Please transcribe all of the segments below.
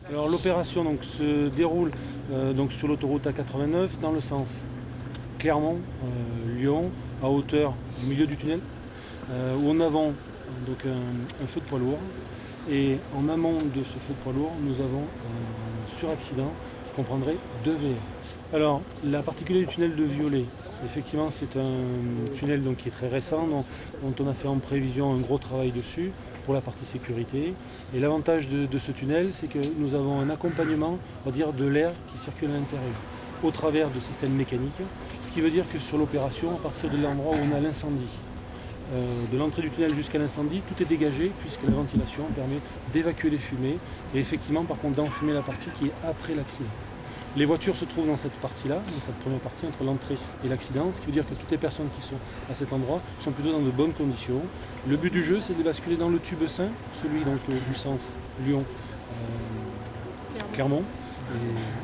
Alors l'opération se déroule sur l'autoroute A89 dans le sens Clermont-Lyon à hauteur du milieu du tunnel où nous avons un feu de poids lourd et en amont de ce feu de poids lourd nous avons un suraccident qui comprendrait 2 VR. Alors la particularité du tunnel de Violet, effectivement c'est un tunnel qui est très récent dont on a fait en prévision un gros travail dessus pour la partie sécurité. Et l'avantage de ce tunnel, c'est que nous avons un accompagnement, on va dire, de l'air qui circule à l'intérieur, au travers de systèmes mécaniques, ce qui veut dire que sur l'opération, à partir de l'endroit où on a l'incendie, de l'entrée du tunnel jusqu'à l'incendie, tout est dégagé puisque la ventilation permet d'évacuer les fumées et effectivement par contre d'enfumer la partie qui est après l'accident. Les voitures se trouvent dans cette partie-là, dans cette première partie entre l'entrée et l'accident, ce qui veut dire que toutes les personnes qui sont à cet endroit sont plutôt dans de bonnes conditions. Le but du jeu, c'est de basculer dans le tube sain, celui du sens Lyon-Clermont.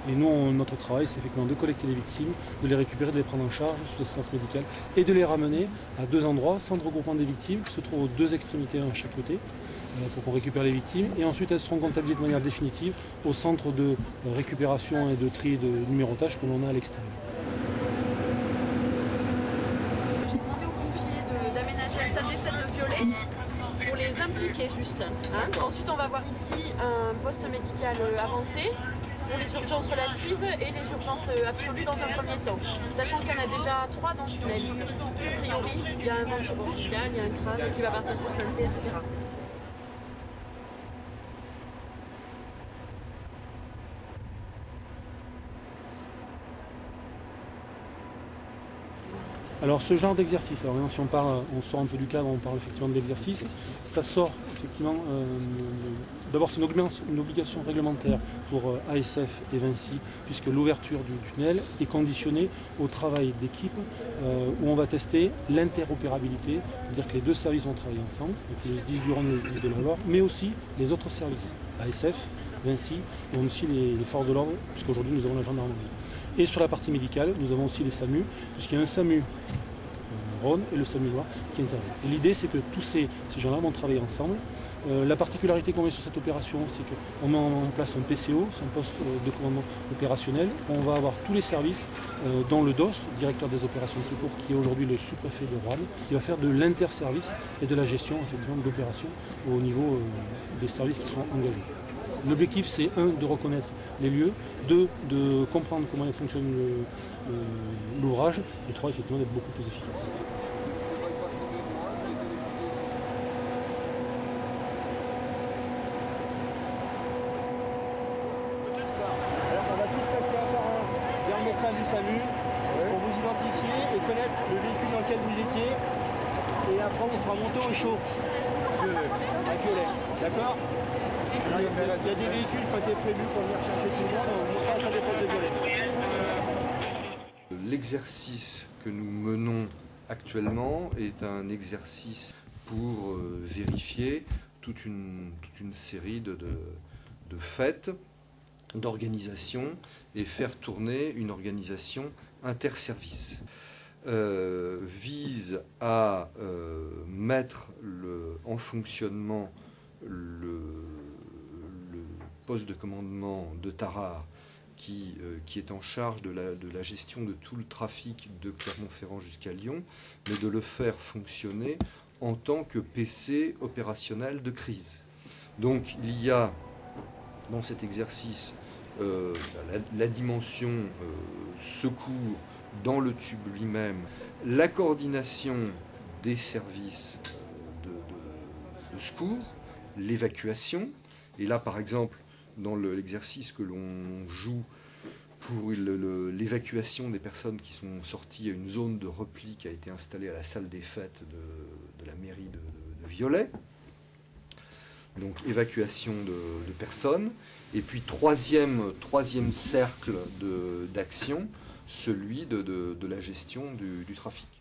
Et nous, notre travail, c'est effectivement de collecter les victimes, de les récupérer, de les prendre en charge sous assistance médicale et de les ramener à 2 endroits, centre de regroupement des victimes, qui se trouvent aux 2 extrémités, un à chaque côté, pour qu'on récupère les victimes. Et ensuite, elles seront comptabilisées de manière définitive au centre de récupération et de tri et de numérotage que l'on a à l'extérieur. J'ai demandé aux pompiers d'aménager la salle des fêtes de Violet pour les impliquer juste. Ensuite, on va voir ici un poste médical avancé pour les urgences relatives et les urgences absolues dans un premier temps. Sachant qu'il y en a déjà 3 dans le tunnel. A priori, il y a un ventre chirurgical, il y a un crâne qui va partir pour synthé, etc. Alors ce genre d'exercice, alors maintenant si on sort un peu du cadre, on parle effectivement de l'exercice, ça sort effectivement, d'abord c'est une obligation réglementaire pour ASF et Vinci, puisque l'ouverture du tunnel est conditionnée au travail d'équipe où on va tester l'interopérabilité, c'est-à-dire que les 2 services vont travailler ensemble, donc le SDIS du Rhône et le SDIS de la Loire, mais aussi les autres services, ASF, Vinci, mais aussi les forces de l'ordre, puisqu'aujourd'hui nous avons la gendarmerie. Et sur la partie médicale, nous avons aussi les SAMU, puisqu'il y a un SAMU Rhône et le SAMU Loire qui interviennent. Et l'idée, c'est que tous ces gens-là vont travailler ensemble. La particularité qu'on met sur cette opération, c'est qu'on met en place un PCO, c'est un poste de commandement opérationnel. On va avoir tous les services, dont le DOS, directeur des opérations de secours, qui est aujourd'hui le sous-préfet de Roanne, qui va faire de l'interservice et de la gestion effectivement de l'opération au niveau des services qui sont engagés. L'objectif, c'est 1, de reconnaître les lieux, 2, de comprendre comment fonctionne l'ouvrage, et 3, effectivement, d'être beaucoup plus efficace. Alors on va tous passer un par un vers le médecin du SAMU pour vous identifier et connaître le véhicule dans lequel vous étiez. Et après on sera monté au chaud. À Violet. D'accord? Il y a des véhicules qui ont été prévus pour venir chercher tout le monde, on vous montrera la salle des fêtes de Violet. L'exercice que nous menons actuellement est un exercice pour vérifier toute une série de faits, d'organisations et faire tourner une organisation interservice. Vise à mettre en fonctionnement le poste de commandement de Tarare qui est en charge de la gestion de tout le trafic de Clermont-Ferrand jusqu'à Lyon, mais de le faire fonctionner en tant que PC opérationnel de crise. Donc il y a dans cet exercice la dimension secours dans le tube lui-même, la coordination des services de secours, l'évacuation, et là par exemple dans l'exercice que l'on joue pour l'évacuation des personnes qui sont sorties à une zone de repli qui a été installée à la salle des fêtes de la mairie de Violet. Donc évacuation de personnes. Et puis troisième cercle d'action, celui de la gestion du trafic.